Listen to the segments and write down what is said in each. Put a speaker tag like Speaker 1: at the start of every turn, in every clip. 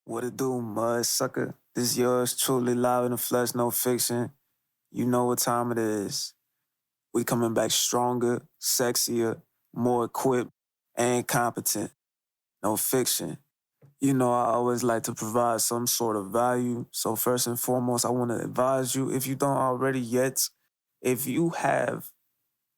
Speaker 1: What it do, mud sucker? This yours truly live in the flesh, no fiction. You know what time it is. We coming back stronger, sexier, more equipped, and competent. No fiction. You know, I always like to provide some sort of value. So first and foremost, I want to advise you, if you don't already yet, if you have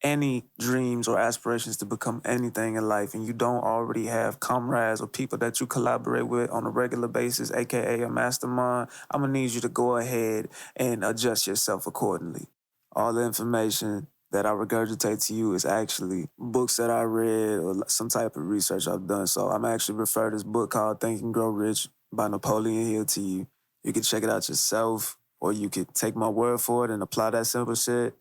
Speaker 1: any dreams or aspirations to become anything in life and you don't already have comrades or people that you collaborate with on a regular basis, aka a mastermind, I'm gonna need you to go ahead and adjust yourself accordingly. All the information that I regurgitate to you is actually books that I read or some type of research I've done. So I'm actually refer this book called Think and Grow Rich by Napoleon Hill to you. You can check it out yourself, or you could take my word for it and apply that simple shit,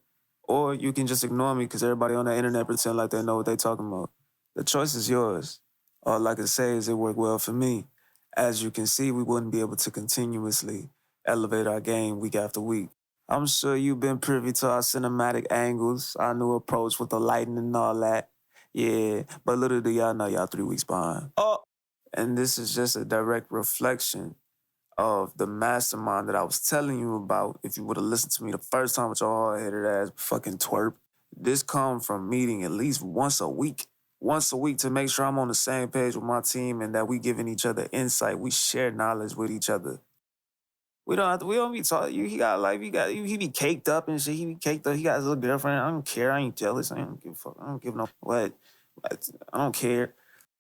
Speaker 1: or you can just ignore me because everybody on the internet pretend like they know what they talking about. The choice is yours. All I can say is it worked well for me. As you can see, we wouldn't be able to continuously elevate our game week after week. I'm sure you've been privy to our cinematic angles, our new approach with the lighting and all that. Yeah, but little do y'all know y'all 3 weeks behind. Oh, and this is just a direct reflection of the mastermind that I was telling you about. If you would have listened to me the first time with your hard-headed ass fucking twerp, this come from meeting at least once a week. Once a week to make sure I'm on the same page with my team and that we giving each other insight. We share knowledge with each other. We don't be talking. He got life. He be caked up and shit. He be caked up. He got his little girlfriend. I don't care. I ain't jealous. I don't give a fuck. I don't give no what. I don't care.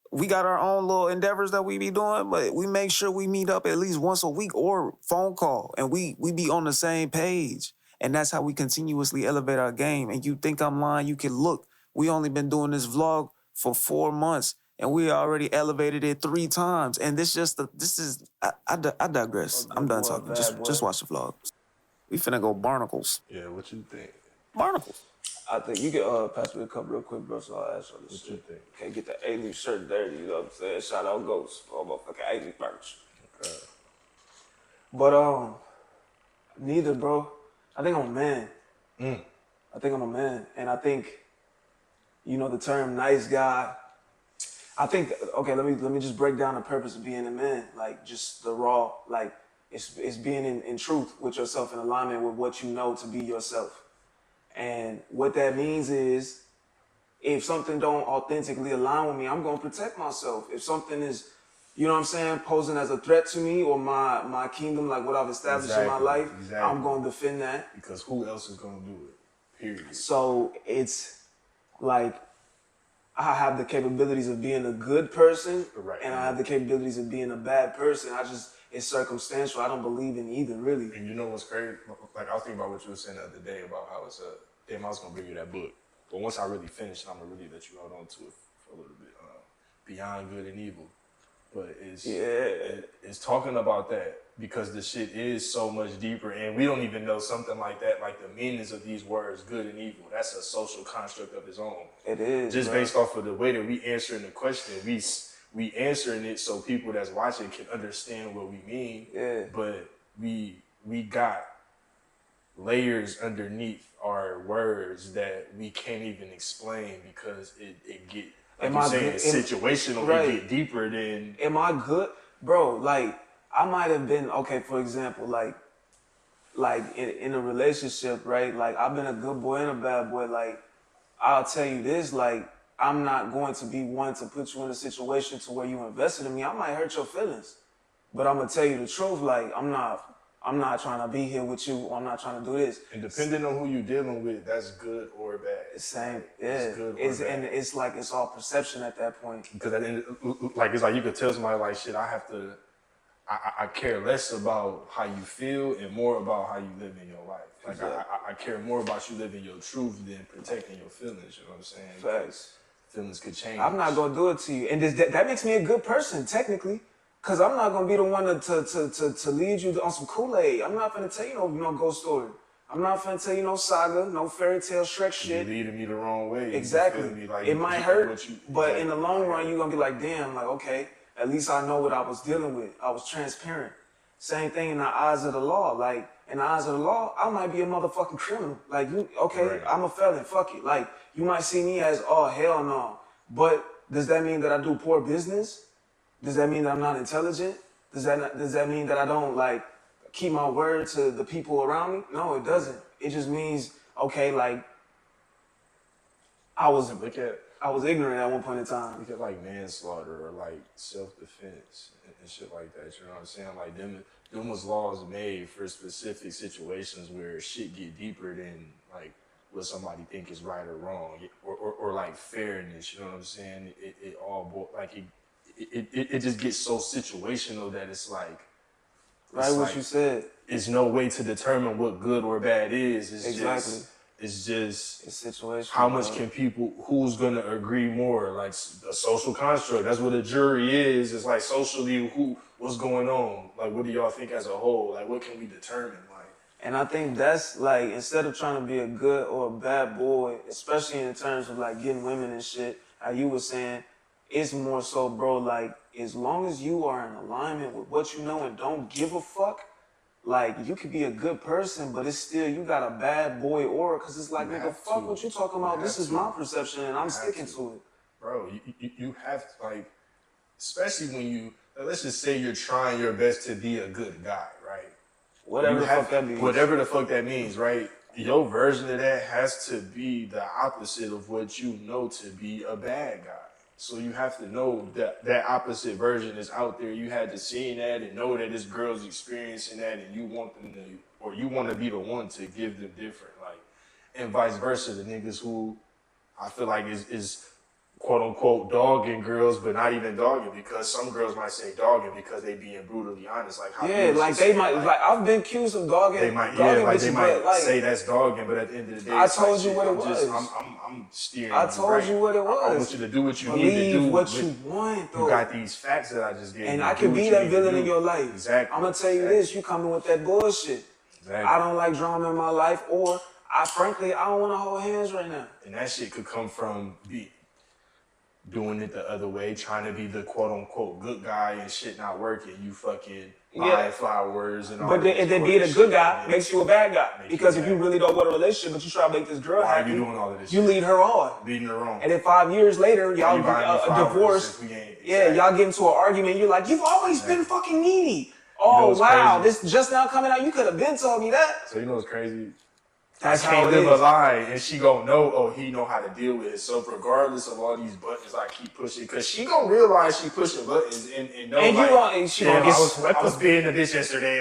Speaker 1: We got our own little endeavors that we be doing, but we make sure we meet up at least once a week or phone call, and we be on the same page. And that's how we continuously elevate our game. And you think I'm lying? You can look. We only been doing this vlog for 4 months, and we already elevated it 3 times. And I digress. I'm done talking. Just watch the vlog. We finna go barnacles.
Speaker 2: Yeah, what you think?
Speaker 1: Barnacles. I think you can pass me a cup real quick, bro, so I'll ask you this shit.
Speaker 2: What you think?
Speaker 1: Can't get the A-Leaf shirt dirty, you know what I'm saying? Shout out Ghost, or motherfucking A-Leaf merch.
Speaker 2: Okay.
Speaker 1: But, neither, bro. I think I'm a man. I think I'm a man. And I think, you know, the term nice guy, I think, okay, let me just break down the purpose of being a man. Like, just the raw, like, it's being in truth with yourself, in alignment with what you know to be yourself. And what that means is, if something don't authentically align with me, I'm gonna protect myself. If something is, you know what I'm saying, posing as a threat to me or my kingdom, like what I've established in my life, I'm gonna defend that.
Speaker 2: Because who else is gonna do it? Period.
Speaker 1: So it's like, I have the capabilities of being a good person,
Speaker 2: Right.
Speaker 1: and I have the capabilities of being a bad person. It's circumstantial. I don't believe in either, really.
Speaker 2: And you know what's crazy? Like, I was thinking about what you were saying the other day about how it's damn, I was gonna bring you that book. But once I really finish, I'm gonna really let you hold on to it for a little bit. Beyond Good and Evil. But it's talking about that because the shit is so much deeper, and we don't even know something like that, like the meanings of these words, good and evil. That's a social construct of its own.
Speaker 1: It is.
Speaker 2: Just based off of the way that we answering the question, we answering it so people that's watching can understand what we mean.
Speaker 1: Yeah.
Speaker 2: But we got layers underneath our words that we can't even explain because it get, like you saying, it's situational. Right. It get deeper than.
Speaker 1: Am I good, bro? Like, I might have been, okay, for example, like in a relationship, right? Like, I've been a good boy and a bad boy. Like, I'll tell you this, like, I'm not going to be one to put you in a situation to where you invested in me. I might hurt your feelings, but I'm gonna tell you the truth. Like, I'm not trying to be here with you, or I'm not trying to do this.
Speaker 2: And depending on who you're dealing with, that's good or bad.
Speaker 1: Same, yeah.
Speaker 2: It's good or bad.
Speaker 1: And it's like, it's all perception at that point.
Speaker 2: Because it's like you could tell somebody like, shit, I care less about how you feel and more about how you live in your life. Like, exactly. I care more about you living your truth than protecting your feelings, you know what I'm saying?
Speaker 1: Facts.
Speaker 2: Feelings could change.
Speaker 1: I'm not gonna do it to you. And that makes me a good person, technically. Cause I'm not gonna be the one to lead you on some Kool-Aid. I'm not gonna tell you no ghost story. I'm not gonna tell you no saga, no fairy tale Shrek shit.
Speaker 2: You're leading me the wrong way.
Speaker 1: Exactly.
Speaker 2: Like,
Speaker 1: it might hurt, but in the long run, you're gonna be like, damn, like, okay, at least I know what I was dealing with. I was transparent. Same thing in the eyes of the law. Like, in the eyes of the law, I might be a motherfucking criminal. Like, right. I'm a felon, fuck it. Like, you might see me as, oh, hell no. But does that mean that I do poor business? Does that mean that I'm not intelligent? Does that mean that I don't like keep my word to the people around me? No, it doesn't. It just means, okay, like I was ignorant at one point in time.
Speaker 2: Look at like manslaughter or like self-defense and shit like that. You know what I'm saying? Like them was laws made for specific situations where shit get deeper than like what somebody think is right or wrong, or like fairness. You know what I'm saying? It all like it just gets so situational that it's like
Speaker 1: Right, what you said.
Speaker 2: It's no way to determine what good or bad is. It's
Speaker 1: situational.
Speaker 2: How much can people, who's gonna agree more? Like a social construct. That's what a jury is. It's like socially, what's going on? Like, what do y'all think as a whole? Like, what can we determine? Like,
Speaker 1: and I think that's like, instead of trying to be a good or a bad boy, especially in terms of like getting women and shit, how you were saying, it's more so, bro, like, as long as you are in alignment with what you know and don't give a fuck, like, you could be a good person, but it's still, you got a bad boy aura, because it's like, nigga, fuck what you talking about. This is my perception, and I'm sticking to it.
Speaker 2: Bro, you have to, like, especially when you, let's just say you're trying your best to be a good guy, right?
Speaker 1: Whatever the fuck that means.
Speaker 2: Whatever the fuck that means, right? Your version of that has to be the opposite of what you know to be a bad guy. So you have to know that that opposite version is out there. You had to see that and know that this girl's experiencing that, and you want them to, or you want to be the one to give them different, like, and vice versa. The niggas who I feel like is quote unquote dogging girls, but not even dogging, because some girls might say dogging because they being brutally honest. Like, how
Speaker 1: like they might, like I've been accused of dogging.
Speaker 2: They might,
Speaker 1: they
Speaker 2: might say that's dogging, but at the end of the day,
Speaker 1: I told you what it was.
Speaker 2: I'm steering.
Speaker 1: I told you what it was.
Speaker 2: I want you to do what you need to do.
Speaker 1: Believe what you want, though.
Speaker 2: You got these facts that I just gave you.
Speaker 1: And I can be that villain in your life.
Speaker 2: Exactly.
Speaker 1: I'm gonna tell you this: you coming with that bullshit.
Speaker 2: Exactly.
Speaker 1: I don't like drama in my life, or frankly, I don't want to hold hands right now.
Speaker 2: And that shit could come from doing it the other way, trying to be the quote unquote good guy and shit not working. You fucking buying flowers and all that.
Speaker 1: But then being a good guy makes you a bad guy. Because if you really don't want a relationship, but you try to make this girl happy,
Speaker 2: why are you doing all of this?
Speaker 1: You lead her on.
Speaker 2: Leading her on.
Speaker 1: And then 5 years later, y'all divorce. Y'all get into an argument. You're like, you've always been fucking needy. Oh, wow, this just now coming out. You could have been told me that.
Speaker 2: So you know what's crazy?
Speaker 1: That's
Speaker 2: I can't live a lie, and she gonna know, oh, he know how to deal with it. So regardless of all these buttons I keep pushing, because she gonna realize she pushing buttons and know,
Speaker 1: and
Speaker 2: like,
Speaker 1: I
Speaker 2: was being a bitch yesterday.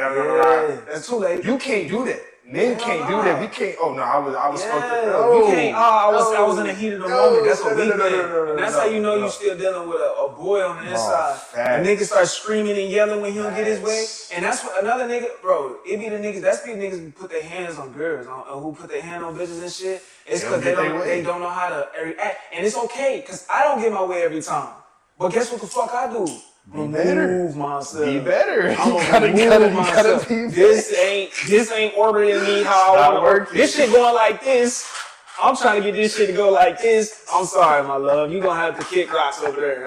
Speaker 1: That's too late.
Speaker 2: You can't do that. Men can't do that. We can't. Oh no, I was fucked up.
Speaker 1: No, you can't. I was in the heat of the moment. That's what we did. That's how you know you still dealing with a boy on the inside. A nigga starts screaming and yelling when he don't get his way, and that's what another nigga, bro. It be the niggas. That's the niggas who put their hands on girls, who put their hand on bitches and shit. It's because they don't know how to react, and it's okay because I don't get my way every time. But guess what the fuck I do? Remove myself.
Speaker 2: Be better.
Speaker 1: I'm gonna remove myself. This ain't ordering me how I want to. This shit going like this. I'm trying to get this shit to go like this. I'm sorry, my love. You gonna have to kick rocks over there.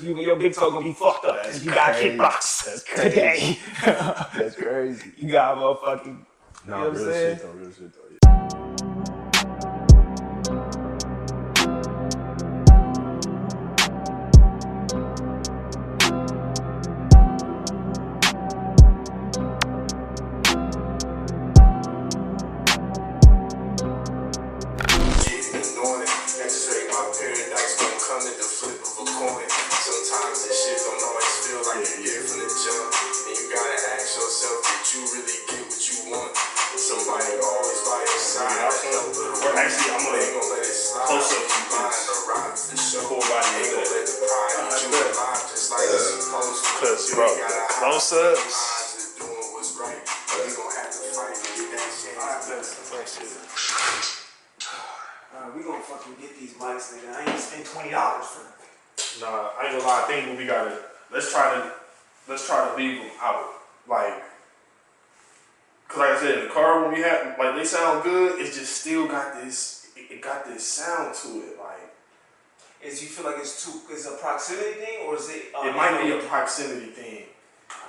Speaker 1: Your big toe gonna be fucked up. You gotta kick rocks today.
Speaker 2: That's crazy.
Speaker 1: You got motherfucking.
Speaker 2: No,
Speaker 1: you know what I'm saying?
Speaker 2: Real shit though.
Speaker 1: We gonna fucking get these mics, nigga. I ain't spend $20 for them.
Speaker 2: Nah, I ain't gonna lie. I think what we gotta let's try to leave them out. Like, cause like I said, in the car when we have, like, they sound good. It just still got this. It got this sound to it. Like,
Speaker 1: you feel like it's a proximity thing, or is it?
Speaker 2: It might be a proximity thing.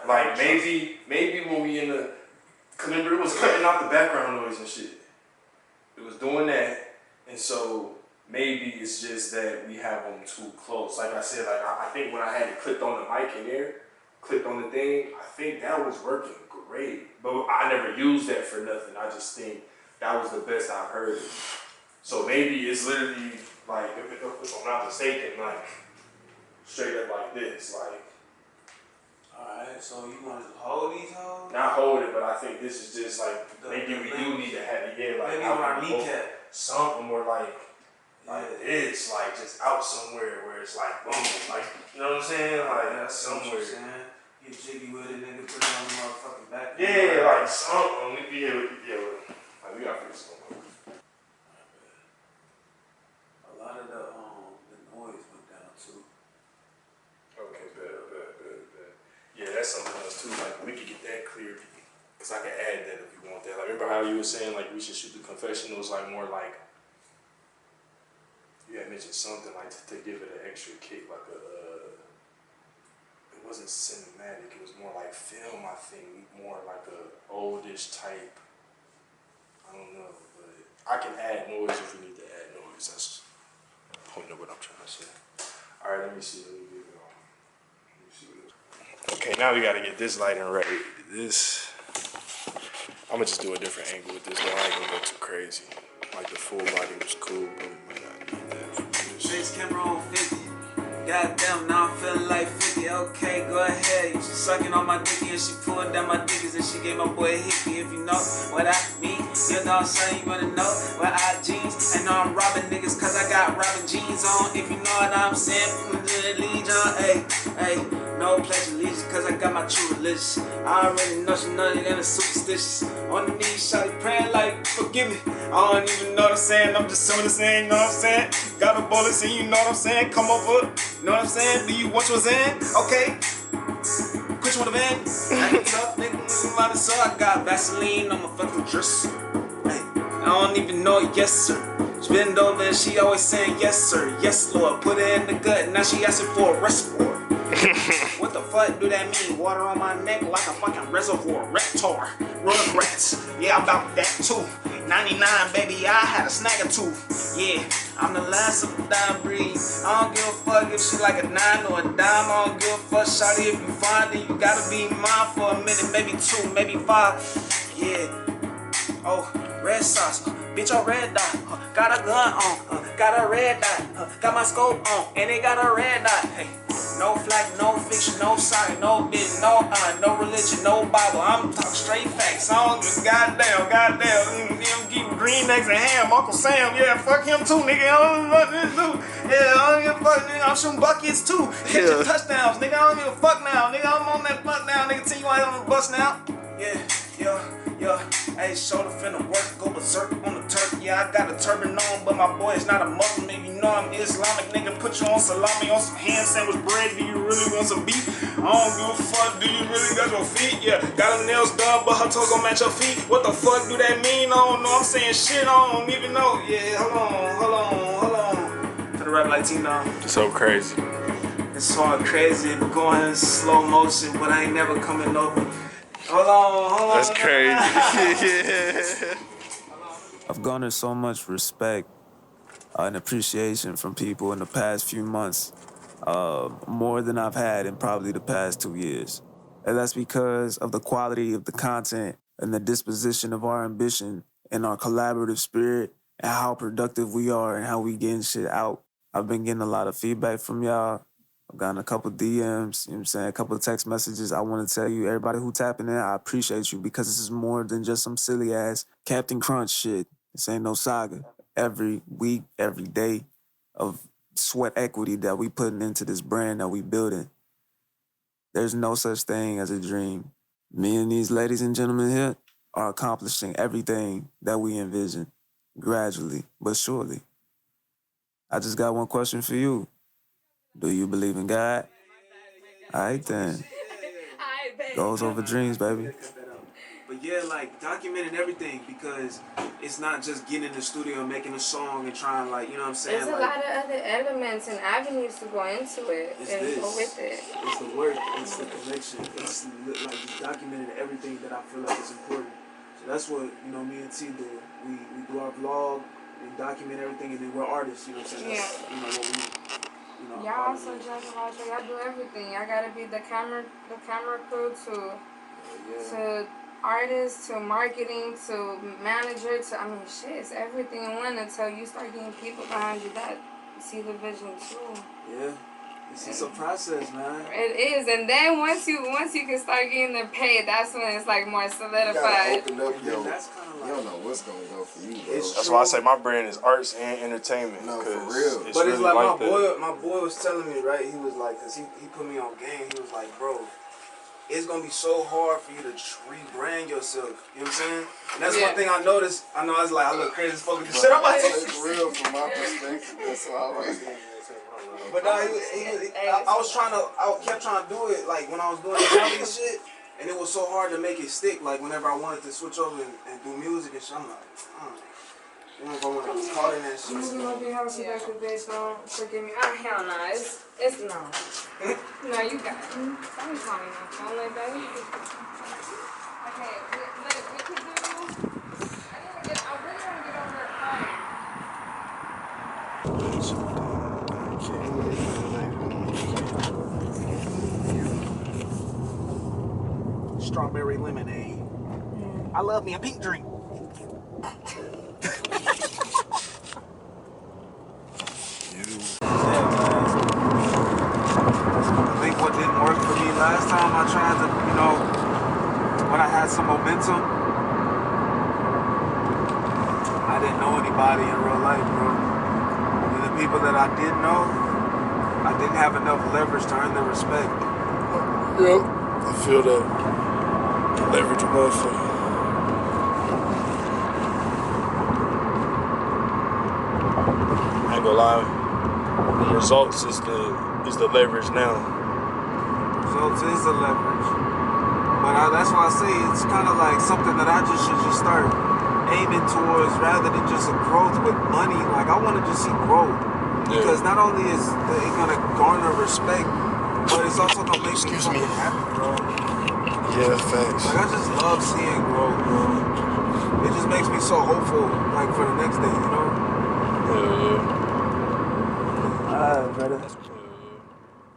Speaker 2: Like maybe when we in the, cause remember it was cutting out the background noise and shit. It was doing that. And so maybe it's just that we have them too close. Like I said, like I think when I had it clicked on the mic in there, clicked on the thing, I think that was working great. But I never used that for nothing. I just think that was the best I've heard. So maybe it's literally like, if I'm not mistaken, like straight up like this, like.
Speaker 1: Alright, so you want to hold these hoes?
Speaker 2: Not hold it, but I think this is just like maybe we do need to have it. Yeah, like
Speaker 1: maybe on our kneecap.
Speaker 2: Something more like this, like just out somewhere where it's like boom, like you know what I'm saying? Like somewhere.
Speaker 1: Get jiggy with it, nigga. Put it on the motherfucking back.
Speaker 2: Yeah, like something. Like we gotta figure something out.
Speaker 1: A lot of the noise went down too.
Speaker 2: Okay, bet. Yeah, that's something else too. Like we could get that clear, cause I can add that if you want that. Like remember how you were saying like we should shoot the confessionals like more like you had mentioned something like to give it an extra kick, like it wasn't cinematic. It was more like film. I think more like a oldish type. I don't know, but I can add noise if we need to add noise. That's the point of what I'm trying to say. All right, let me see. Okay, now we gotta get this lighting right. I'm gonna just do a different angle with this though. I ain't gonna go too crazy. Like the full body was cool, but we might not need that for this.
Speaker 1: Face camera on 50. Goddamn, now I'm feeling like 50. Okay, go ahead. She sucking on my dicky and she pulled down my dickies and she gave my boy a hickey. If you know what I mean, you know what I'm saying, you wanna know what I jeans. And I'm robbing niggas cause I got robbing jeans on. If you know what I'm saying, Legion, hey, no pledge allegiance cause I got my true religion. I already know she nutty and it's superstitious. On the knees, shawty praying like, forgive me. I don't even know what I'm saying, I'm just saying, you know what I'm saying? Got a bullet, and you know what I'm saying? Come over, you know what I'm saying? Do you want what's in? Okay. Which one of in? I get up, nigga, so I got Vaseline on my fucking dress. Hey, I don't even know it, yes sir. She bend over and she always saying yes sir, yes lord. Put her in the gut, now she asking for a rest for it. What the fuck do that mean? Water on my neck like a fucking reservoir. Reptar, Rugrats, yeah, I'm about that too. 99, baby, I had a snag or two. Yeah, I'm the last of the dying breed. I don't give a fuck if she like a 9 or a dime. I don't give a fuck, shawty, if you find it, you gotta be mine for a minute, maybe 2, maybe 5. Yeah. Oh, red sauce, bitch, a red dot. Got a gun on, got a red dot. Got my scope on, and it got a red dot. Hey, no flag, no fiction, no sign, no bitch, no religion, no Bible. I'm talking straight facts. I don't give goddamn. Keep green eggs and ham. Uncle Sam, yeah, fuck him too, nigga. I don't know what to do. Yeah, I don't give a fuck, nigga. I'm shooting buckets too. Catching touchdowns, nigga. I don't give a fuck now, nigga. I'm on that fuck now, nigga. Tell you I ain't on the bus now. Yeah. Hey, shoulder finna work, go berserk on the turf. Yeah, I got a turban on, but my boy is not a Muslim. If you know I'm Islamic, nigga, put you on salami, on some ham sandwich bread. Do you really want some beef? I don't give a fuck, do you really got your feet? Yeah, got her nails done, but her toes gon' match her feet. What the fuck do that mean? I don't know, I'm saying shit, I don't even know. Yeah, hold on. To the rap Latino.
Speaker 2: So crazy.
Speaker 1: It's all crazy, but going in slow motion, but I ain't never coming over. Hold on.
Speaker 2: That's crazy. Yeah.
Speaker 1: I've garnered so much respect and appreciation from people in the past few months, more than I've had in probably the past 2 years. And that's because of the quality of the content and the disposition of our ambition and our collaborative spirit and how productive we are and how we getting shit out. I've been getting a lot of feedback from y'all. I've gotten a couple DMs, you know what I'm saying, a couple of text messages. I want to tell you, everybody who tapping in, I appreciate you because this is more than just some silly ass Captain Crunch shit. This ain't no saga. Every week, every day of sweat equity that we putting into this brand that we building. There's no such thing as a dream. Me and these ladies and gentlemen here are accomplishing everything that we envision, gradually but surely. I just got one question for you. Do you believe in God? All right, then. Goals over dreams, baby. But yeah, like, documenting everything because it's not just getting in the studio and making a song and trying, like, you know what I'm saying?
Speaker 3: There's a lot of other elements and avenues to go into it and go with it.
Speaker 1: It's the work, it's the connection, it's like just documenting everything that I feel like is important. So that's what, you know, me and T do. We do our vlog, we document everything, and then we're artists, you know what I'm saying? That's, you know, what you know.
Speaker 3: Y'all also jack of all trades. Y'all do everything. Y'all gotta be the camera crew to artist to marketing to manager to shit. It's everything in one until you start getting people behind you that see the vision too.
Speaker 1: Yeah. It's a process, man.
Speaker 3: It is, and then once you can start getting them paid, that's when it's like more solidified.
Speaker 4: You gotta open up
Speaker 1: That's kind of like,
Speaker 4: you don't know what's gonna go for you, bro.
Speaker 2: That's why I say my brand is arts and entertainment.
Speaker 4: No, for real.
Speaker 2: It's
Speaker 1: but
Speaker 2: really
Speaker 1: it's like
Speaker 2: that.
Speaker 1: my boy was telling me, right? He was like, cause he put me on game. He was like, bro, it's gonna be so hard for you to rebrand yourself. You know what I'm saying? And that's one thing I noticed. I know I was like, I look crazy as fuck with the shit I'm about to say.
Speaker 4: It's real from my perspective. That's all I was saying.
Speaker 1: But I kept trying to do it like when I was doing the comedy shit, and it was so hard to make it stick. Like whenever I wanted to switch over and do music and shit, I'm like, you know, if I want to get caught in that shit.
Speaker 3: You gonna be happy back because they don't forgive me. Oh hell no, it's no. No, you got it. Don't call me no phone like that. Okay, we can do. I really want to get over a card.
Speaker 1: Strawberry lemonade. I love me a pink drink. I think what didn't work for me last time I tried to, when I had some momentum, I didn't know anybody in real life, bro. And the people that I did know, I didn't have enough leverage to earn their respect.
Speaker 2: Yep, I feel that. Leverage a motherfucker. I ain't gonna lie. The results is the leverage now.
Speaker 1: Results is the leverage. But that's why I say it's kind of like something that I should start aiming towards rather than just a growth with money. Like I want to just see growth. Because not only is it gonna garner respect, but it's also gonna make me fucking happy, bro.
Speaker 2: Yeah, thanks.
Speaker 1: Like I just love seeing growth, bro. It just makes me so hopeful, like for the next day, you know?
Speaker 2: Yeah.
Speaker 1: Alright, brother.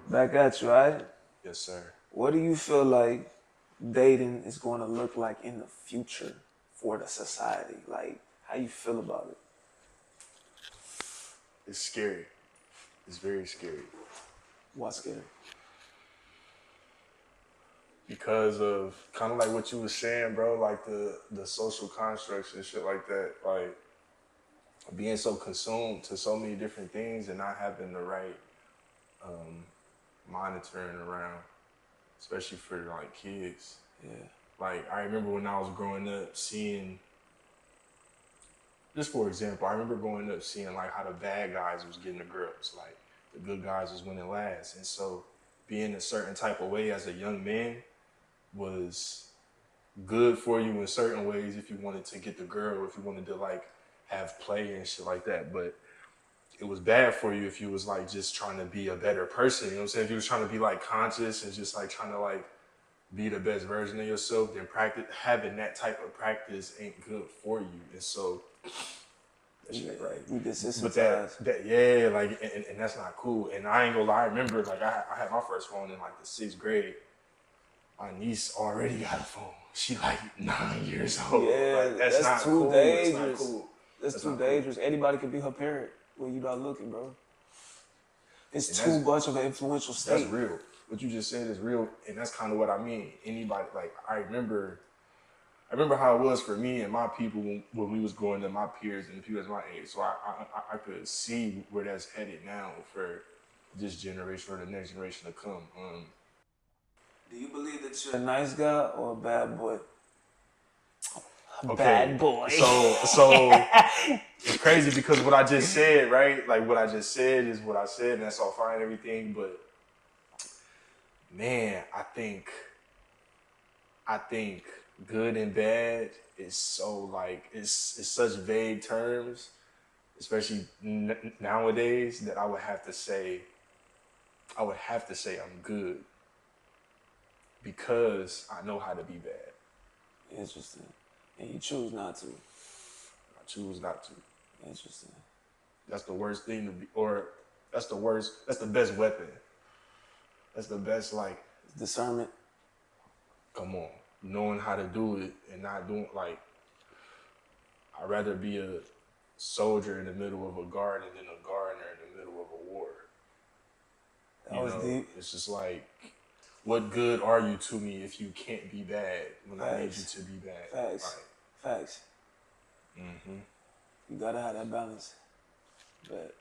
Speaker 1: Back at you, alright?
Speaker 2: Yes, sir.
Speaker 1: What do you feel like dating is going to look like in the future for the society? Like, how you feel about it?
Speaker 2: It's scary. It's very scary.
Speaker 1: What's scary?
Speaker 2: Because of kind of like what you was saying, bro, like the social constructs and shit like that, like being so consumed to so many different things and not having the right monitoring around, especially for like kids.
Speaker 1: Yeah.
Speaker 2: Like I remember when I was growing up seeing, just for example, I remember growing up seeing like how the bad guys was getting the girls, like the good guys was winning last. And so being a certain type of way as a young man was good for you in certain ways if you wanted to get the girl, or if you wanted to like have play and shit like that. But it was bad for you if you was like just trying to be a better person. You know what I'm saying? If you was trying to be like conscious and just like trying to like be the best version of yourself, then having that type of practice ain't good for you. And so that shit, right?
Speaker 1: You desensitized.
Speaker 2: But that like, and that's not cool. And I ain't gonna lie, I remember like I had my first phone in like the 6th grade. My niece already got a phone. She like 9 years old.
Speaker 1: Yeah,
Speaker 2: like, that's not
Speaker 1: too
Speaker 2: cool.
Speaker 1: dangerous.
Speaker 2: That's not cool.
Speaker 1: That's too dangerous. Cool. Anybody could be her parent when you not looking, bro. It's too much of an influential state.
Speaker 2: That's real. What you just said is real, and that's kind of what I mean. Anybody, like, I remember how it was for me and my people when we was growing up, my peers and the people that's my age. So I could see where that's headed now for this generation or the next generation to come.
Speaker 1: Do you believe that you're a nice guy or a bad boy?
Speaker 2: Okay.
Speaker 1: Bad boy.
Speaker 2: So it's crazy because what I just said, right? Like what I just said is what I said, and that's all fine and everything. But man, I think good and bad is so like it's such vague terms, especially nowadays, that I would have to say I'm good because I know how to be bad.
Speaker 1: Interesting. And you choose not to.
Speaker 2: I choose not to.
Speaker 1: Interesting.
Speaker 2: That's the worst thing to be, or That's the worst. That's the best weapon. That's the best, like,
Speaker 1: discernment.
Speaker 2: come on, knowing how to do it and not doing, like, I'd rather be a soldier in the middle of a garden than a gardener in the middle of a war.
Speaker 1: That was deep.
Speaker 2: It's just like, what good are you to me if you can't be bad when I need you to be bad?
Speaker 1: Facts.
Speaker 2: Like,
Speaker 1: Facts. You gotta have that balance. But